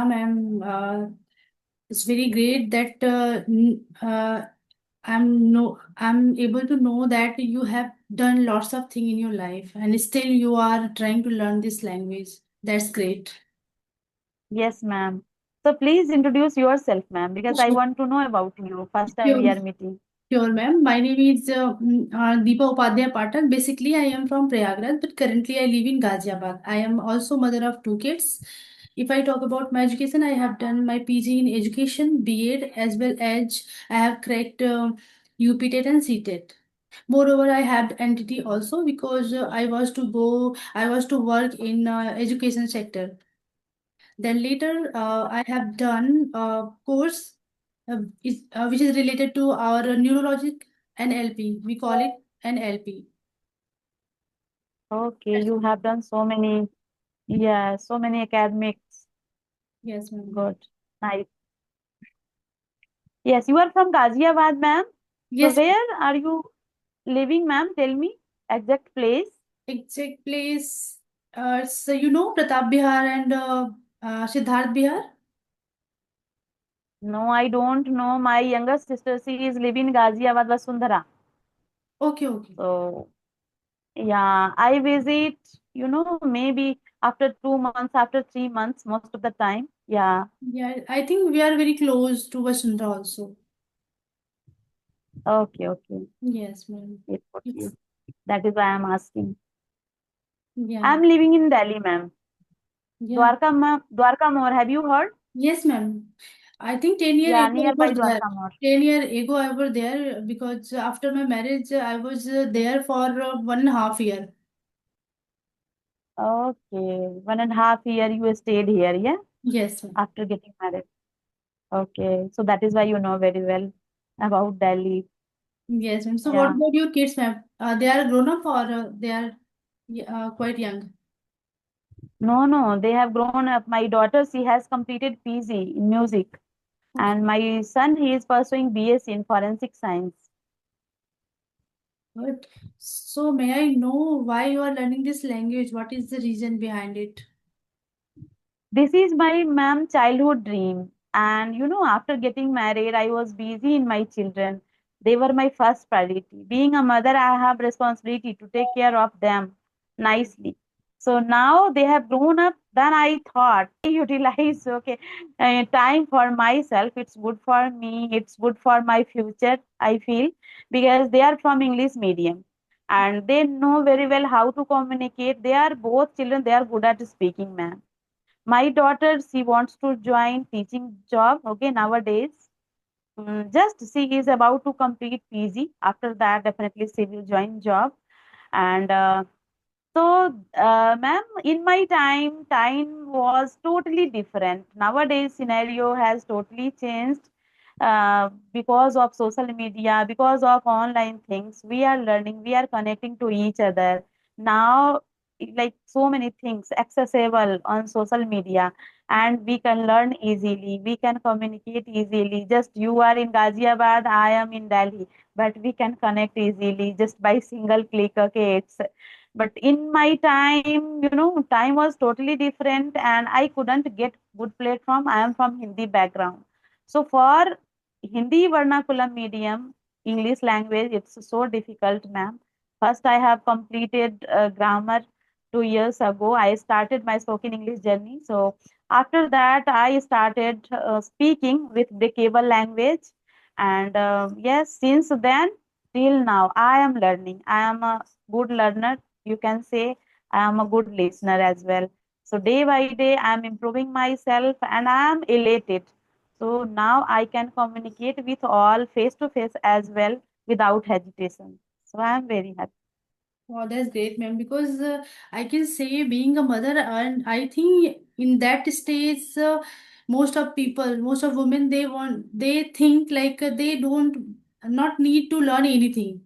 ma'am. It's very great that I'm able to know that you have done lots of things in your life and still you are trying to learn this language. That's great. Yes, ma'am. So please introduce yourself, ma'am, because I Sure, want to know about you. First time sure, we are meeting. sure, ma'am. My name is Deepa Upadhyay Pathak. Basically, I am from Prayagraj, but currently I live in Ghaziabad. I am also mother of two kids. If I talk about my education, I have done my PG in education, BEd, as well as I have cracked UPTET and CTET. Moreover, I have entity also because I was to work in education sector. Then later, I have done a course which is related to our neurologic NLP. We call it NLP. Okay, That's you it. have done so many, yeah, so many academics. Yes, ma'am. Good. Nice. Yes, you are from Ghaziabad, ma'am. So Yes, where are you living, ma'am? Tell me exact place. exact place. So you know Pratap Bihar and Siddharth Bihar. No, I don't know. My younger sister, she is living in Ghaziabad, Vasundhara. Okay, okay. So yeah, I visit, maybe after 2 months, after 3 months, most of the time. Yeah. Yeah, I think we are very close to Vasundhara also. Okay, okay. Yes, ma'am. It for It's you. That is why I'm asking. yeah, I'm living in Delhi, ma'am. yeah. Dwarka More. Have you heard? Yes, ma'am. I think 10 year Yeah, ago I nearby was there. Dwarka More. 10 year ago I was there because after my marriage I was there for 1.5 year. Okay, 1.5 year you stayed here, yeah, Yes, ma'am. after getting married. Okay, so that is why you know very well about Delhi. Yes, ma'am. So what Yeah. about your kids, ma'am? They are grown up or they are quite young? No, no, they have grown up. My daughter, she has completed PG in music, Okay, and my son, he is pursuing BSc in forensic science. good. So may I know why you are learning this language? What is the reason behind it? This is my ma'am childhood dream. And after getting married, I was busy in my children. They were my first priority. Being a mother, I have responsibility to take care of them nicely. So now they have grown up. Then I thought, utilize time for myself. It's good for me. It's good for my future. I feel because they are from English medium and they know very well how to communicate. They are both children. They are good at speaking, ma'am. My daughter, she wants to join teaching job. Okay, nowadays, just she is about to complete PG. After that, definitely she will join job. And ma'am, in my time was totally different. Nowadays, scenario has totally changed because of social media, because of online things. We are learning, we are connecting to each other. Now, like so many things accessible on social media, and we can learn easily. We can communicate easily. Just you are in Ghaziabad, I am in Delhi, but we can connect easily just by single click. Okay, it's but in my time, time was totally different and I couldn't get good platform. I am from Hindi background. So for Hindi vernacular medium, English language, it's so difficult, ma'am. First, I have completed grammar 2 years ago. I started my spoken English journey. So after that, I started speaking with breakable language. And yes, since then till now, I am learning. I am a good learner. You can say I am a good listener as well. So day by day, I am improving myself and I am elated. So now I can communicate with all face to face as well without hesitation. So I am very happy. Wow, that's great, ma'am. Because I can say being a mother, and I think in that stage, most of women, they think like they don't not need to learn anything.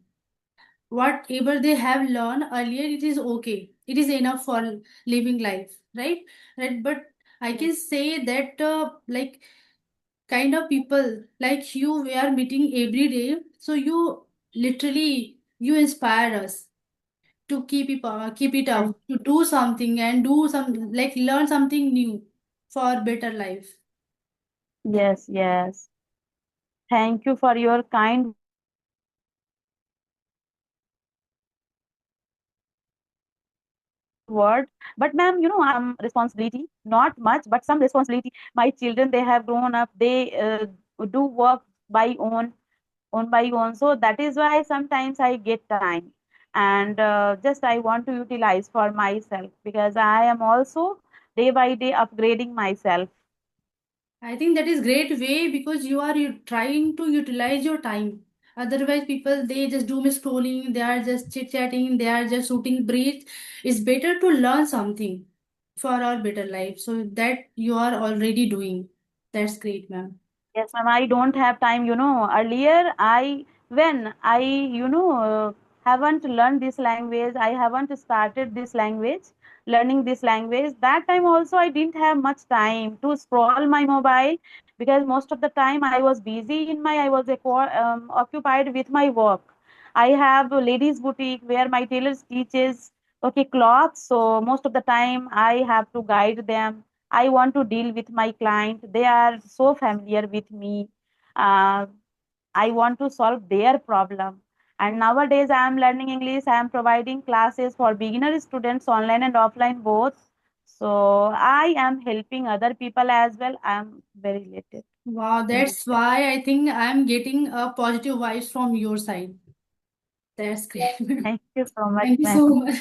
Whatever they have learned earlier, it is okay. It is enough for living life, right? Right. But I Yes. can say that like kind of people like you, we are meeting every day. So you literally you inspire us to keep it up, Thank to do something and do some like learn something new. for better life. Yes, yes. Thank you for your kind word. But ma'am, I have some responsibility, not much, but some responsibility. My children, they have grown up. They do work by on by own. So that is why sometimes I get time, and just I want to utilize for myself because I am also day by day upgrading myself. I think that is great way because you are trying to utilize your time. Otherwise, people they just doom scrolling, they are just chit chatting, they are just shooting breeze. It's better to learn something for our better life. So that you are already doing. That's great, ma'am. Yes, ma'am, I don't have time. Earlier when I haven't learned this language, I haven't started this language, learning this language. That time also I didn't have much time to scroll my mobile because most of the time I was busy I was occupied with my work. I have a ladies boutique where my tailors teaches okay clothes. So most of the time I have to guide them. I want to deal with my client. They are so familiar with me. Uh, I want to solve their problem. And nowadays, I am learning English. I am providing classes for beginner students, online and offline both. So I am helping other people as well. I am very related Wow, in this that's way. why I think I'm getting a positive vibes from your side. That's great. Thank you so much, Thank you so ma'am. much.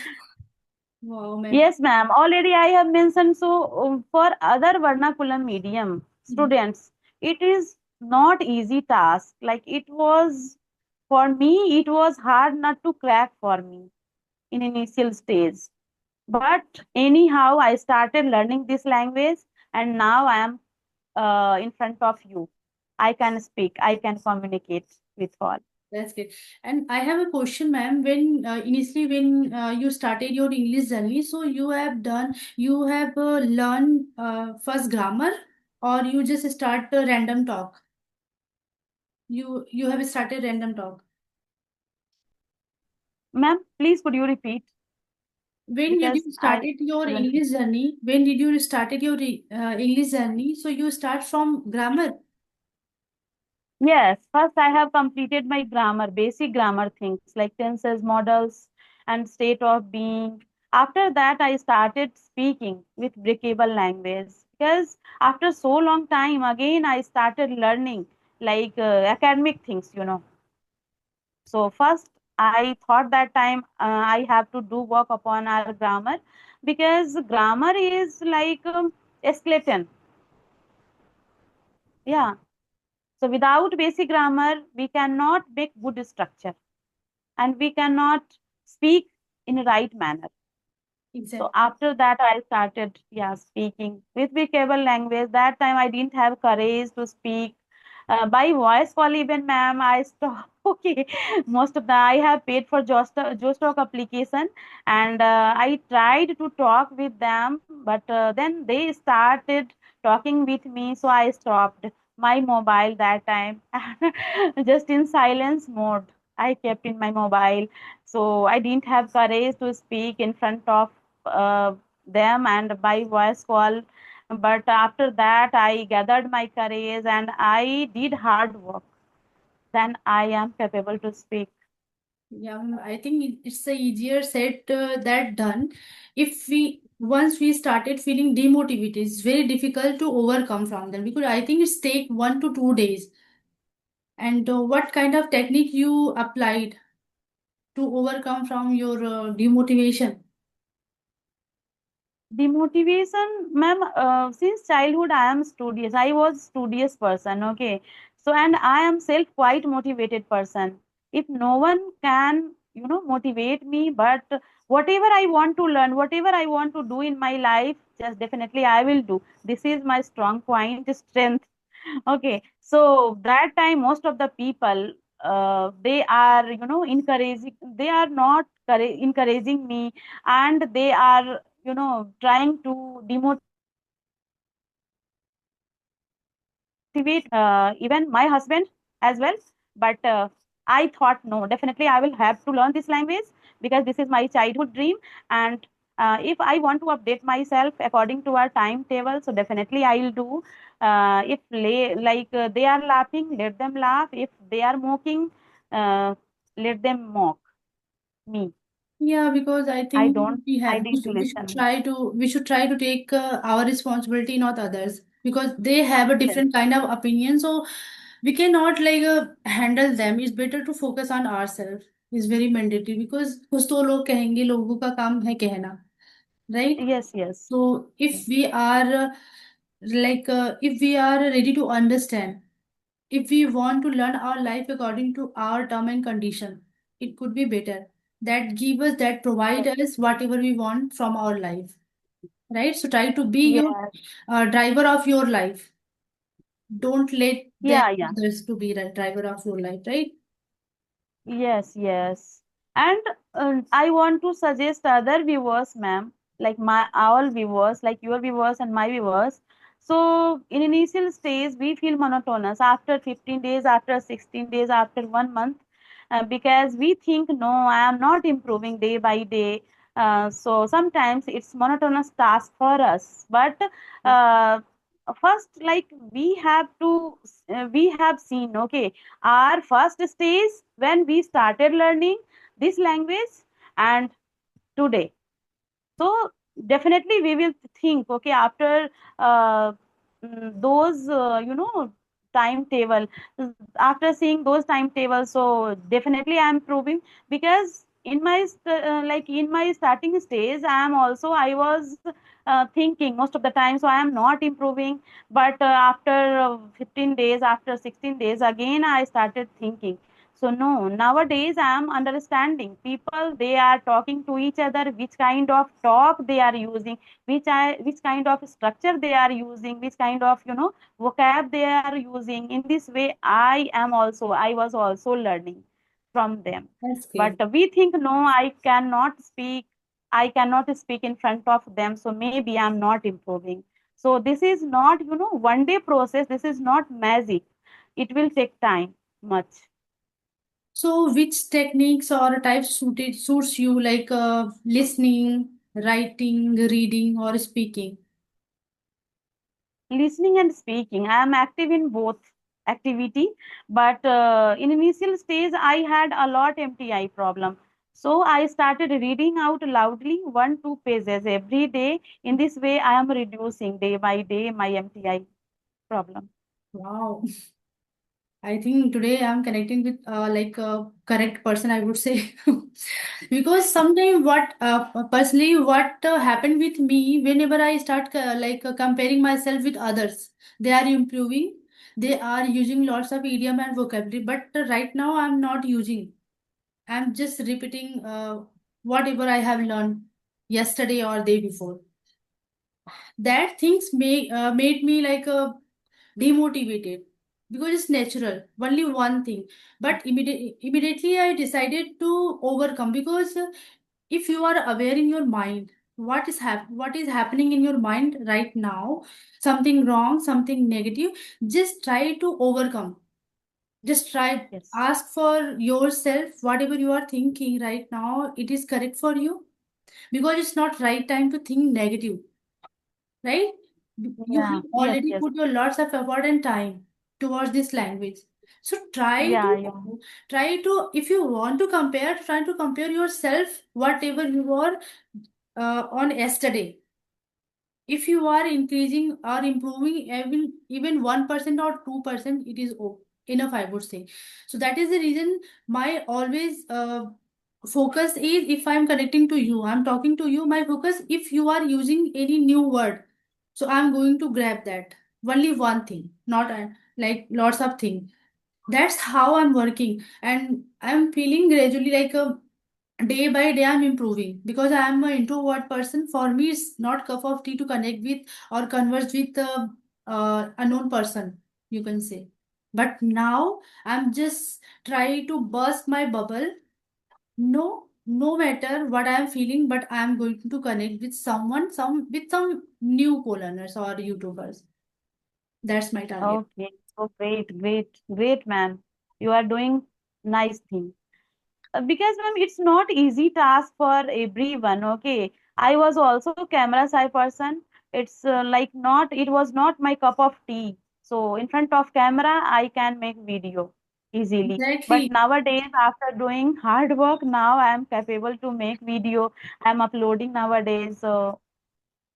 Wow, ma'am. Yes, ma'am. Already I have mentioned. So, for other vernacular medium students, it is not easy task. Like it was for me, it was hard not to crack for me in initial stage. But anyhow, I started learning this language, and now I am in front of you. I can speak. I can communicate with all. That's great. And I have a question, ma'am. When initially when you started your English journey, so you have learned first grammar, or you just start random talk. You have started random talk. Ma'am, please could you repeat When did because you I started your haven't. English journey? When did you started your English journey? So you start from grammar. Yes, first I have completed my grammar, basic grammar things like tenses, modals, and state of being. After that, I started speaking with breakable language because after so long time, again I started learning like academic things. So first, I thought that time I have to do work upon our grammar because grammar is like a skeleton. Yeah. So without basic grammar, we cannot make good structure and we cannot speak in a right manner. So Exactly. after that, I started, yeah, speaking with vocable language. That time I didn't have courage to speak by voice call. Even ma'am, I stopped. Okay, most of the I have paid for Jostock application, and I tried to talk with them, but then they started talking with me, so I stopped my mobile that time, just in silence mode. I kept in my mobile, so I didn't have courage to speak in front of uh, them and by voice call. But after that, I gathered my courage and I did hard work. Then I am capable to speak. Yeah, I think it's a easier said that done. If we once we started feeling demotivated, it's very difficult to overcome from them because I think it's take 1 to 2 days. And what kind of technique you applied to overcome from your demotivation? The motivation, ma'am, since childhood I am studious. I was studious person, okay. So and I am self quite motivated person. If no one can, motivate me, but whatever I want to learn, whatever I want to do in my life, just definitely I will do. This is my strong point, strength. Okay, so that time most of the people they are encouraging. They are not encouraging me, and they are trying to demotivate even my husband as well. But I thought no, definitely I will have to learn this language because this is my childhood dream. And If I want to update myself according to our timetable, so definitely I'll do. If they are laughing, let them laugh. If they are mocking, uh, let them mock me. Yeah, because I I think don't. we I have need to listen. we should try to take our responsibility, not others, because they have a Yes. different kind of opinion. So we cannot handle them. It's better to focus on ourselves. It's very mandatory because कुछ तो लोग कहेंगे, लोगों का काम है कहना, right? Yes. Yes. So if we are if we are ready to understand, if we want to learn our life according to our term and condition, it could be better. That give us, that provide Yes. us whatever we want from our life, right? So try to be your Yes. driver of your life. Don't let them Yeah. Yeah. others to be the driver of your life, right? Yes, yes. And I want to suggest other viewers, ma'am, like my all viewers, like your viewers and my viewers. So in initial stage, we feel monotonous after 15 days, after 16 days, after 1 month, because we think, no, I am not improving day by day. So sometimes it's monotonous task for us. But uh, first, like we have seen, okay, our first stage when we started learning this language and today. So definitely we will think, okay, after uh, those timetable, after seeing those timetables, so definitely I am improving, because in my in my starting stage I was thinking most of the time, so I am not improving. But after 15 days, after 16 days, again I started thinking. So no, nowadays I am understanding people. They are talking to each other. Which kind of talk they are using, which kind of structure they are using, which kind of vocab they are using. In this way, I was also learning from them. That's But great. we think, no, I cannot speak in front of them. So maybe I'm not improving. So this is not one day process. This is not magic. It will take time much. So which techniques or types suits you, listening, writing, reading, or speaking? Listening and speaking, I am active in both activity. But in initial stage I had a lot mti problem. So I started reading out loudly 1 2 pages every day. In this way I am reducing day by day my mti problem. Wow. I think today I'm connecting with a correct person, I would say. Because sometimes what personally what happened with me whenever I start comparing myself with others, they are improving, they are using lots of idiom and vocabulary, but right now I'm not using. I'm just repeating whatever I have learned yesterday or day before. That things made me demotivated because it's natural, only one thing. But immediately I decided to overcome, because if you are aware in your mind what is happening in your mind right now, something wrong, something negative, just try to overcome. Just try, Yes. ask for yourself whatever you are thinking right now, it is correct for you, because it's not right time to think negative, right? You Yeah. have Yes. already Yes. put your lots of effort and time towards this language. So Yeah. Yeah. if you want to compare, try to compare yourself whatever you were on yesterday. If you are increasing or improving even 1% or 2%, it is enough, I would say. So that is the reason my always focus is, if I'm connecting to you, I'm talking to you, my focus, if you are using any new word, so I'm going to grab that, only one thing, not lots of things. That's how I'm working, and I'm feeling gradually day by day I'm improving, because I am an introvert person. For me, it's not cup of tea to connect with or converse with unknown person, you can say. But now I'm just trying to burst my bubble. No matter what I'm feeling, but I'm going to connect with someone, some new co-learners or YouTubers. That's my target. Okay. So great, great, great, man. You are doing nice thing. Because ma'am, it's not easy task for everyone. Okay, I was also a camera shy person. It's like not, it was not my cup of tea. So in front of camera, I can make video easily. But Exactly. nowadays, after doing hard work, now I am capable to make video. I'm uploading nowadays. So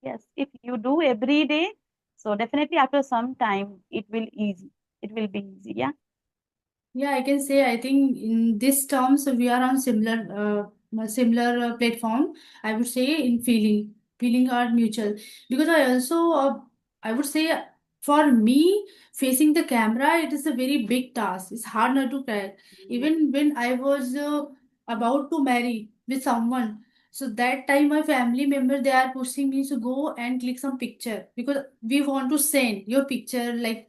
yes, if you do every day, so definitely after some time, it will easy. It will be easy. Yeah. Yeah, I can say I think in this terms we are on similar platform. I would say in feeling are mutual because I also I would say for me facing the camera it is a very big task. It's hard not to crack. Even when I was about to marry with someone, so that time my family member they are pushing me to go and click some picture because we want to send your picture like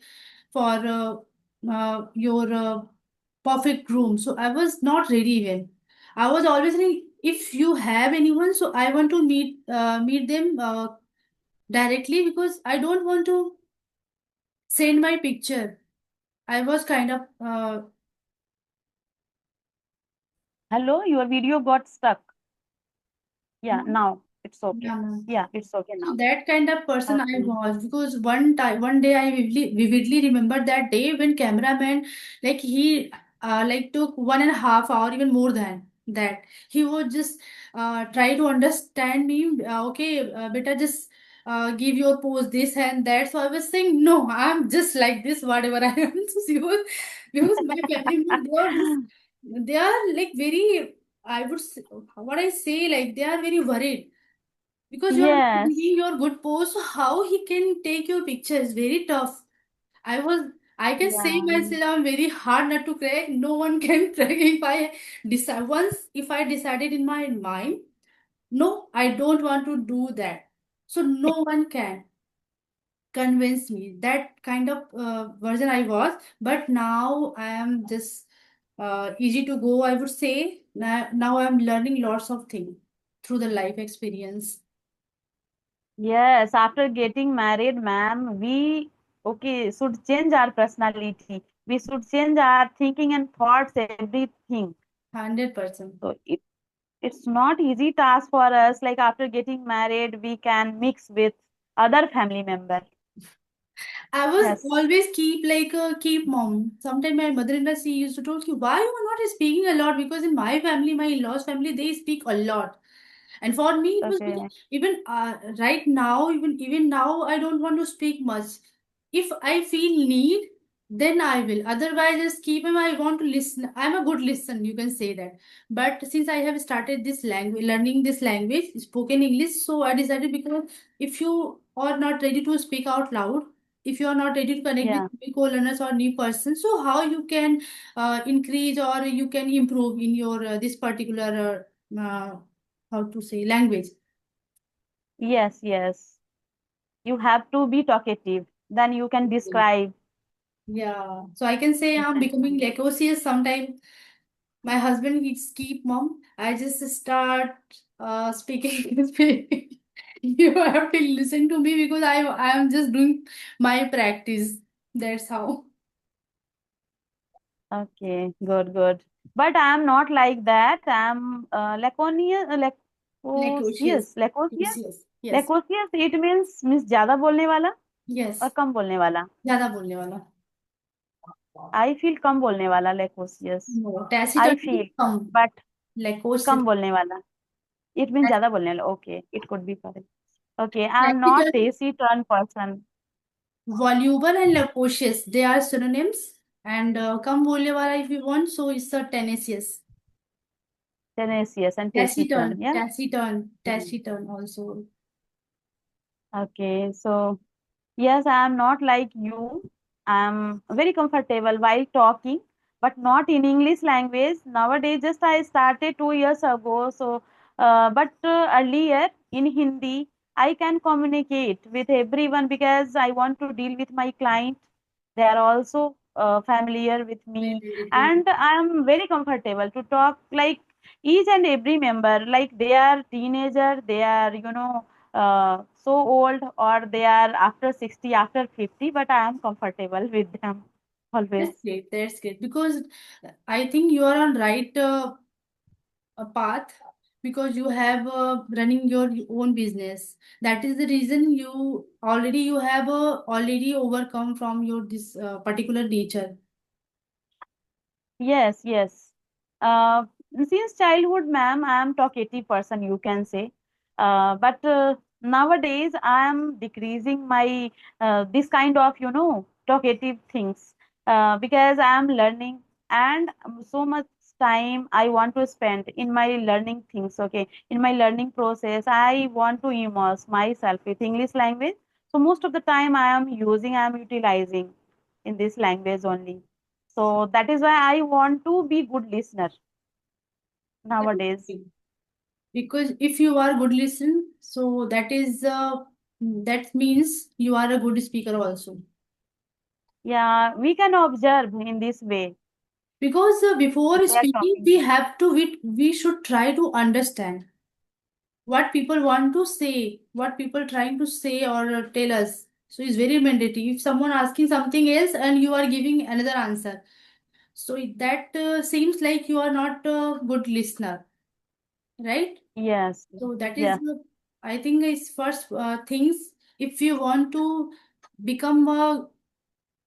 for your perfect room. So I was not ready even. I was always like, if you have anyone, so I want to meet them directly because I don't want to send my picture. I was kind of Hello, your video got stuck. Yeah, now it's okay. yeah, ma'am. Yeah, it's okay So now. that kind of person I Okay. was because one day I vividly remember that day when cameraman like he like took 1.5 hour even more than that. He would just try to understand me. Okay, beta, just give your pose this and that. So I was saying no, I'm just like this, whatever I am. So because my family member, they are just they are like very I would say, what I say like they are very worried because you're Yes. giving your good post, so how he can take your picture is very tough. I can say Yeah. myself I'm very hard not to crack. No one can crack if I decide once if I decided in my mind, no, I don't want to do that. So no one can convince me. That kind of version I was, but now I am just easy to go. I would say now I'm learning lots of things through the life experience. Yes. After getting married, ma'am, we okay should change our personality. We should change our thinking and thoughts, everything. 100%. So it's not easy task for us. Like after getting married, we can mix with other family member. I was Yes. always keep mom. Sometimes my mother-in-law she used to tell you why you are not speaking a lot because in my family, my in-laws family, they speak a lot. And for me, it was Okay. even right now, even now, I don't want to speak much. If I feel need, then I will. Otherwise, just keep him. I want to listen. I'm a good listener. You can say that. But since I have started this language, learning this language, spoken English, so I decided because if you are not ready to speak out loud, if you are not ready to connect with Yeah. new co-learners or new person, so how you can increase or you can improve in your this particular how to say language. Yes. Yes. You have to be talkative. Then you can describe. Yeah, so I can say I'm becoming Exactly. precocious sometimes. My husband he's keep mom. I just start speaking. You have to listen to me because I am just doing my practice. That's how. Okay, good, good. But I'm not like that. I'm laconious, Precocious. laconious, Yes, yes, yes, laconious. It means ज्यादा बोलने वाला और yes. कम बोलने वाला. ज्यादा बोलने वाला. I feel कम बोलने वाला laconious. No, I taciturn feel, come. but Precocious. कम बोलने वाला. It means ज्यादा बोलने वाला. Okay, it could be correct. Okay, I'm not Taciturn, taciturn person. voluble and loquacious. They are synonyms. And कम बोलने वाला if you want, so it's a tenacious. Tenacious and taciturn. Taciturn, Yeah. taciturn, Hmm. taciturn also. Okay, so yes, I am not like you. I am very comfortable while talking, but not in English language. Nowadays, just I started 2 years ago. So, but earlier in Hindi, I can communicate with everyone because I want to deal with my client. They are also familiar with me, Maybe with me. and I am very comfortable to talk like each and every member. Like they are teenager, they are so old, or they are after 60, after 50, but I am comfortable with them always. That's great. That's great. Because I think you are on right path because you have running your own business. That is the reason you have already overcome from your this particular nature. Yes, yes. Uh, since childhood, ma'am, I am talkative person, you can say. But nowadays, I am decreasing my this kind of, talkative things because I am learning and so much time I want to spend in my learning things. Okay, in my learning process, I want to immerse myself with English language. So most of the time, I am utilizing in this language only. So that is why I want to be good listener nowadays. Because if you are good listen, so that means you are a good speaker also. Yeah, we can observe in this way. Because before They are speaking, talking. we should try to understand what people want to say, what people trying to say or tell us. So it's very mandatory. If someone asking something else and you are giving another answer, so that seems like you are not a good listener, right? Yes. So that is, Yeah. I think, is first things. If you want to become a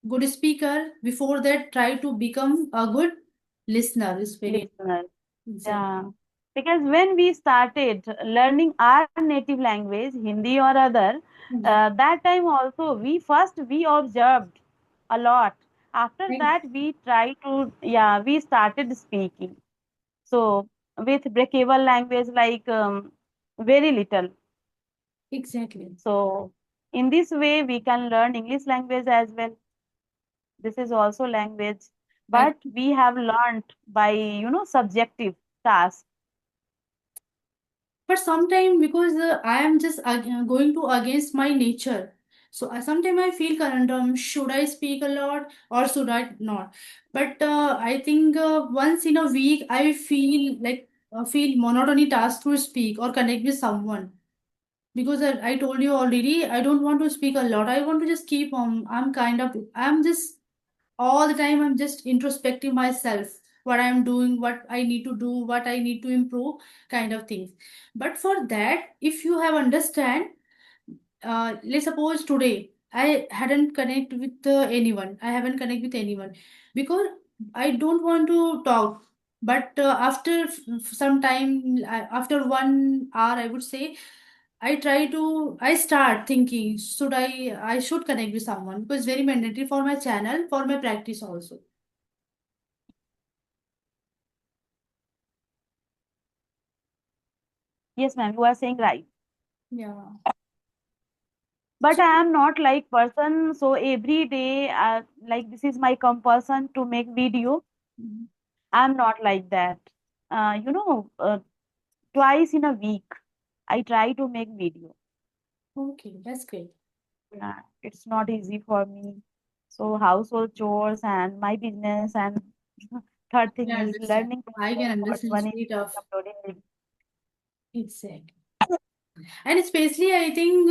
good speaker, before that, try to become a good listener. Is very Listener. exact. Yeah. Because when we started learning our native language, Hindi or other, Mhm. that time also we observed a lot. After Right. that, we started speaking. So with breakable language like very little. Exactly. So in this way, we can learn English language as well. This is also language, I but we have learned by subjective tasks. But sometimes because I am just going to against my nature, so sometimes I feel conundrum: should I speak a lot or should I not? But I think once in a week I feel monotony task to speak or connect with someone, because I told you already, I don't want to speak a lot. I want to just keep on. I'm just all the time I'm just introspecting myself, what I'm doing, what I need to do, what I need to improve, kind of things. But for that, if you have understand, let's suppose today I hadn't connect with anyone, I haven't connect with anyone because I don't want to talk. But after some time, after 1 hour, I would say, I start thinking, I should connect with someone because it's very mandatory for my channel, for my practice also. Yes, ma'am, you are saying right. Yeah. But So I am not like person. So every day, like this is my compulsion to make video. mhm. I'm not like that. Twice in a week, I try to make video. Okay, that's great. It's not easy for me. So household chores and my business and third I thing is understand. learning I content. can First understand one is spirit of uploading video. exact. And especially, I think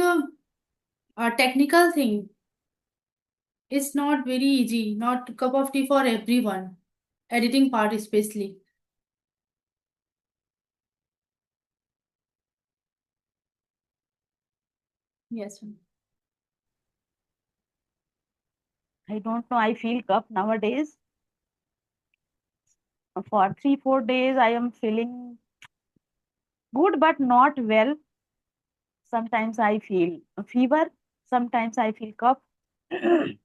a technical thing is not very easy, not cup of tea for everyone. Editing part especially. Yes, ma'am. I don't know. I feel cup nowadays. For 3 4 days, I am feeling good but not well. Sometimes I feel a fever. Sometimes I feel cough. I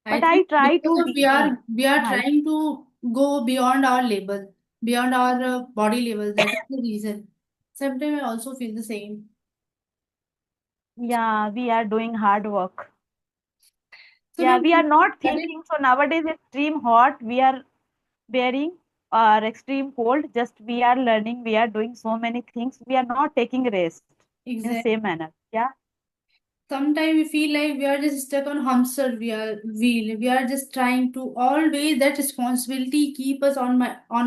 But I think try because to of be. we are I, trying to go beyond our level, beyond our body level. That is the reason. Sometimes I also feel the same. yeah, we are doing hard work. So, Yeah, ma'am, we are not that is thinking. So nowadays, extreme hot, we are bearing, or extreme cold. Just we are learning. We are doing so many things. We are not taking rest in same exact. manner. Yeah. Sometimes we feel like we are just stuck on hamster wheel. We are just trying to always that responsibility keep us on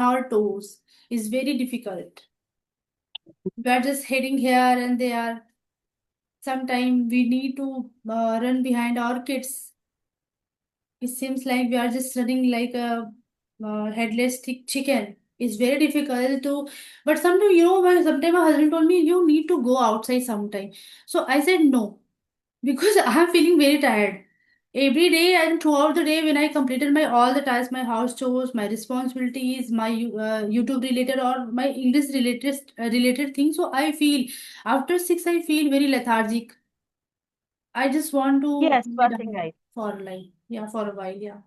our toes. Is very difficult. We are just heading here and there. Sometimes we need to run behind our kids. It seems like we are just running like a headless chicken. It's very difficult to, but sometimes, sometimes my husband told me, you need to go outside sometime. So I said no, because I'm feeling very tired. Every day and throughout the day, when I completed my all the tasks, my house chores, my responsibilities, my YouTube related or my English related things, so I feel after 6 I feel very lethargic. I just want to Yes, you lie are saying down right. for like, yeah, for a while, yeah.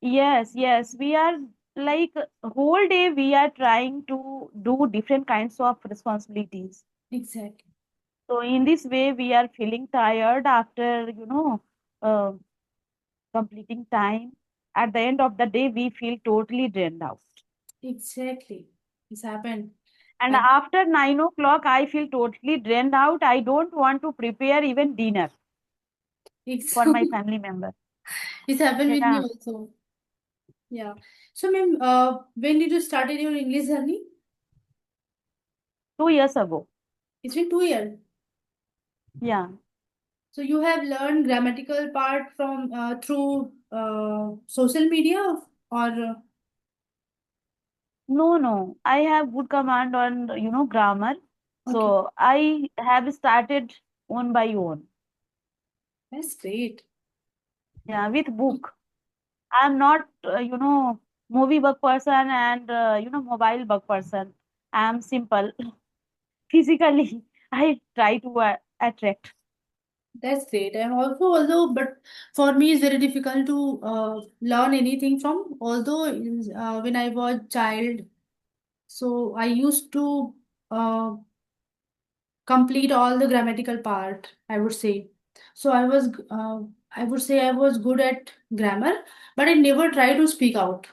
Yes, yes, we are like whole day we are trying to do different kinds of responsibilities. Exactly. So in this way, we are feeling tired after, uh, completing time. At the end of the day, we feel totally drained out. Exactly. It's happened. And I, after 9 o'clock, I feel totally drained out. I don't want to prepare even dinner it's, for my family member. it's happened with me Yeah, also. Yeah. So, ma'am, when did you started your English journey? 2 years ago. It's been 2 years. Yeah. So you have learned grammatical part from through social media or No, no. I have good command on, grammar. okay, So I have started one by one. that's great. Yeah, with book. I'm not, movie bug person and, mobile bug person. I'm simple. Physically, I try to attract. That's great. I'm also although but for me it's very difficult to learn anything from. Although when I was child, so I used to complete all the grammatical part, I would say. So I would say I was good at grammar, but I never tried to speak out.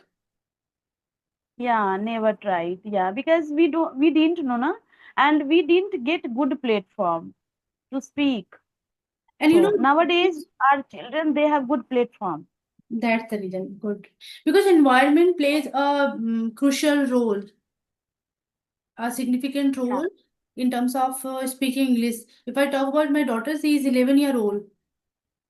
Yeah, never tried. Yeah, because we didn't know, na? And we didn't get good platform to speak. And So nowadays, our children, they have good platform. that's the reason. Good. Because environment plays a crucial role, a significant Yeah. role in terms of speaking English. If I talk about my daughter, she is 11-year-old.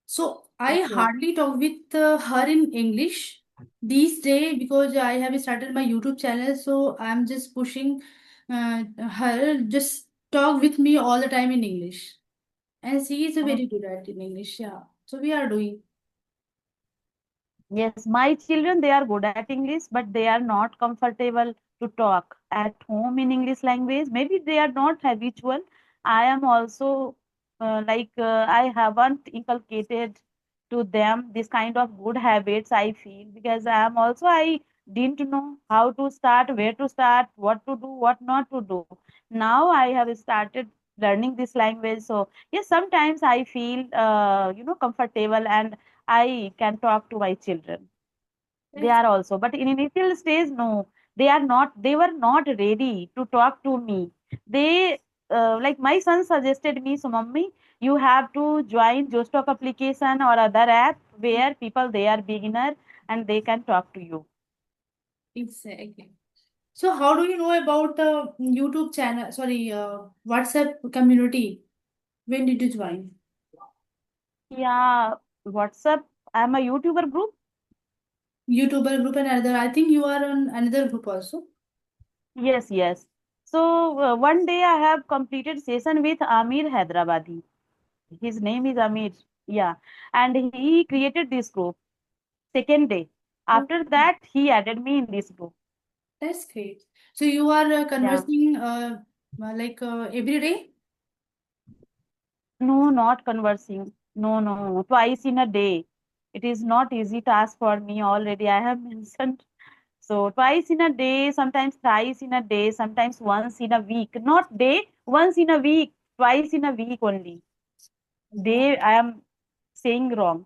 So I Okay. hardly talk with her in English these days because I have started my YouTube channel. So I'm just pushing her just talk with me all the time in English. And she is very good at in English. Yeah. So we are doing. Yes, my children, they are good at English, but they are not comfortable to talk at home in English language. Maybe they are not habitual. I am also I haven't inculcated to them this kind of good habits, I feel, because I didn't know how to start, where to start, what to do, what not to do. Now I have started learning this language. So yes, sometimes I feel comfortable and I can talk to my children. They That's are also, but in initial stage, no, they are not. They were not ready to talk to me. They like my son suggested me, so mommy, you have to join Jostock application or other app where people they are beginner and they can talk to you. exactly. So how do you know about YouTube channel? Sorry, WhatsApp community. When did you join? Yeah, WhatsApp. I'm a YouTuber group. YouTuber group and another. I think you are on another group also. Yes, yes. So one day I have completed session with Amir Hyderabadi. His name is Amir. Yeah, and he created this group. Second day. Oh, After that, he added me in this group. that's great. So you are Yeah. conversing every day? No, not conversing. No, no, twice in a day. It is not easy task for me already. I have mentioned. So twice in a day, sometimes thrice in a day, sometimes once in a week. Not day, once in a week, twice in a week only. Wow. Day, I am saying wrong.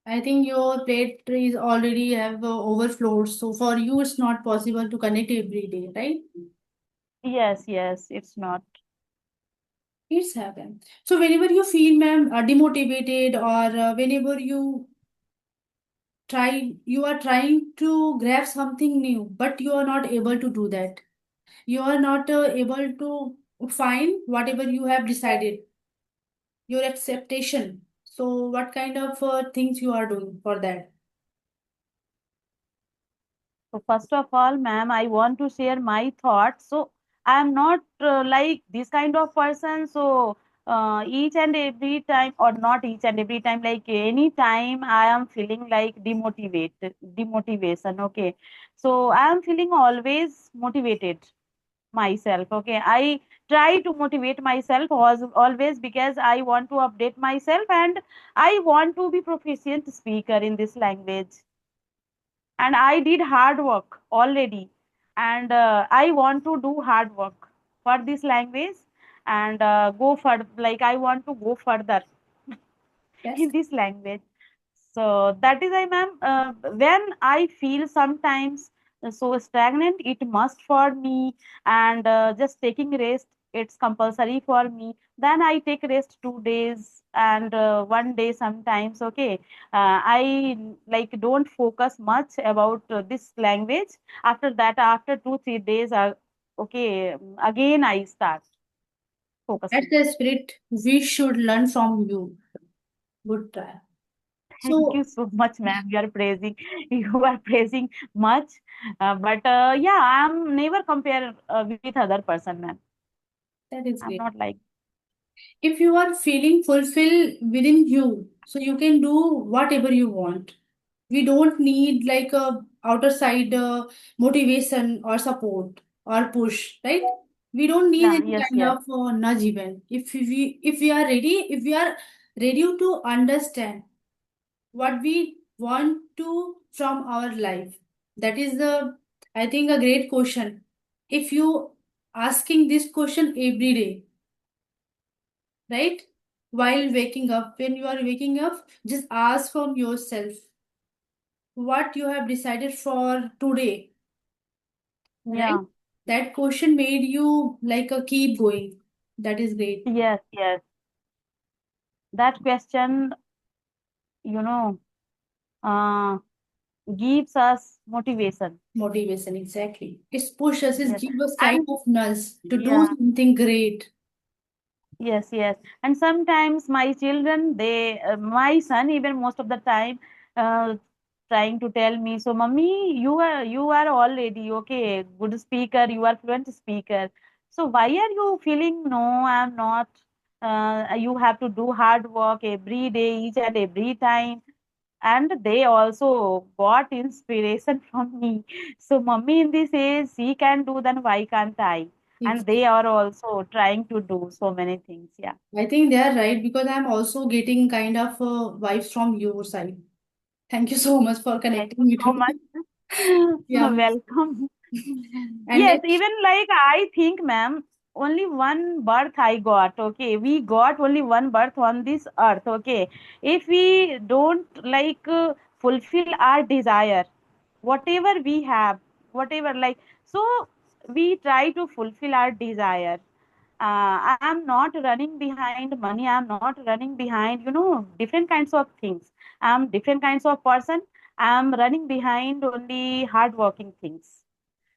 I think your plate is already have overflowed. So for you, it's not possible to connect every day, right? Yes, yes, it's not. It's happened. So whenever you feel, ma'am, demotivated or whenever you are trying to grab something new, but you are not able to do that. You are not able to find whatever you have decided, your acceptation. So what kind of things you are doing for that? So first of all, ma'am, I want to share my thoughts. So I am not like this kind of person. So each and every time, or not each and every time, like any time, I am feeling like demotivation. Okay, so I am feeling always motivated myself. Okay, I try to motivate myself was always because I want to update myself and I want to be proficient speaker in this language, and I did hard work already, and I want to do hard work for this language, and go for, like, I want to go further Yes. in this language. So that is I, ma'am, when I feel sometimes so stagnant, it must for me, and just taking rest, it's compulsory for me. Then I take rest 2 days and 1 day sometimes. Okay, I like don't focus much about this language. After that, after 2 3 days, okay, again I start That's focusing. the spirit we should learn from you. Good try. Thank you So so much, ma'am. You are praising, you are praising much. But yeah, I'm never compare with other person, ma'am. that is I'm great. not like, If you are feeling fulfilled within you, so you can do whatever you want. We don't need like a outer side motivation or support or push, right? We don't need yeah, any yes, kind yes, of nudge even. If we are ready to understand what we want to from our life, that is the, I think, a great question. If you asking this question every day, right? While waking up, when you are waking up, just ask from yourself what you have decided for today, right? yeah, That question made you like a keep going. That is great. yes, yes. That question, you know, uh, gives us motivation. Motivation, exactly. It's push us, it Yes, give us kind and of nudge to do yeah, something great. yes, yes. And sometimes my children, my son, even most of the time, uh, trying to tell me, so mommy, you are already okay, good speaker, you are fluent speaker. So why are you feeling no, I'm not. You have to do hard work every day, each and every time. And they also got inspiration from me. So mommy in this age, she can do, then why can't I? And Exactly. they are also trying to do so many things. Yeah. I think they are right because I'm also getting kind of vibes from your side. Thank you so much for Thank connecting you me so to. much. Yeah. Welcome. And Yes, next, even like I think, ma'am, only one birth I got. Okay, we got only one birth on this earth. Okay, if we don't like fulfill our desire, whatever we have, whatever like, so we try to fulfill our desire. I am not running behind money. I am not running behind, different kinds of things. I am different kinds of person. I am running behind only hardworking things.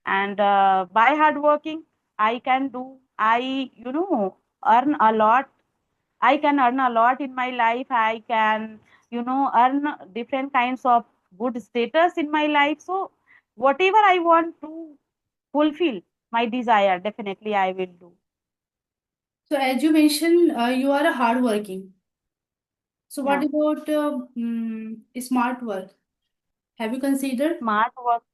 And by hardworking, I can do, earn a lot. I can earn a lot in my life. I can, earn different kinds of good status in my life. So whatever I want to fulfill my desire, definitely I will do. so as you mentioned, you are a hardworking. So what Yeah. about smart work? Have you considered? Smart work.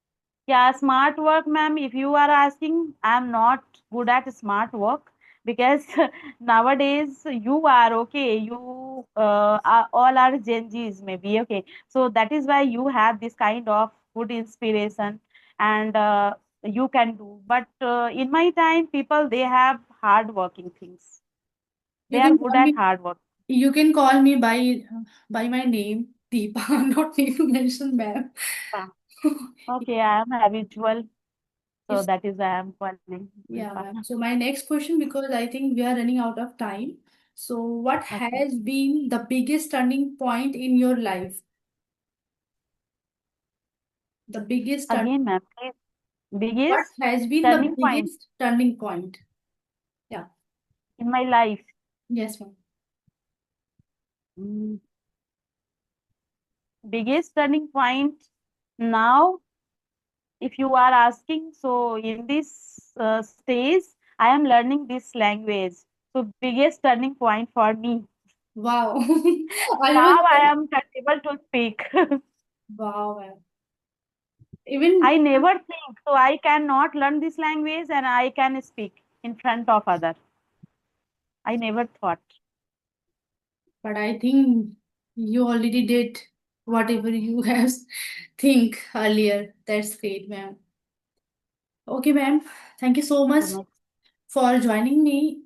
Yeah, smart work, ma'am. If you are asking, I'm not good at smart work because nowadays you are okay. You all are Gen Zs, maybe okay. So that is why you have this kind of good inspiration, and you can do. But in my time, people they have hard working things. They You are can good call at me. hard work. You can call me by my name, Deepa. Not need to mention ma'am. Yeah. Okay, I am habitual, so It's that is why I am calling yeah, Deepa. ma'am. So my next question, because I think we are running out of time. So what Okay. has been the biggest turning point in your life? The biggest turn. Again, ma'am, please. What Biggest has been the turning point biggest turning point? Yeah. in my life. Yes, ma'am. Mm, Biggest turning point now if you are asking, so in this stage, I am learning this language. So biggest turning point for me. Wow. Now Almost. I am able to speak. Wow, man. Even I never think so. I cannot learn this language and I can speak in front of other. I never thought. but I think you already did whatever you have think earlier. That's great, ma'am. Okay, ma'am. Thank you so much So for joining me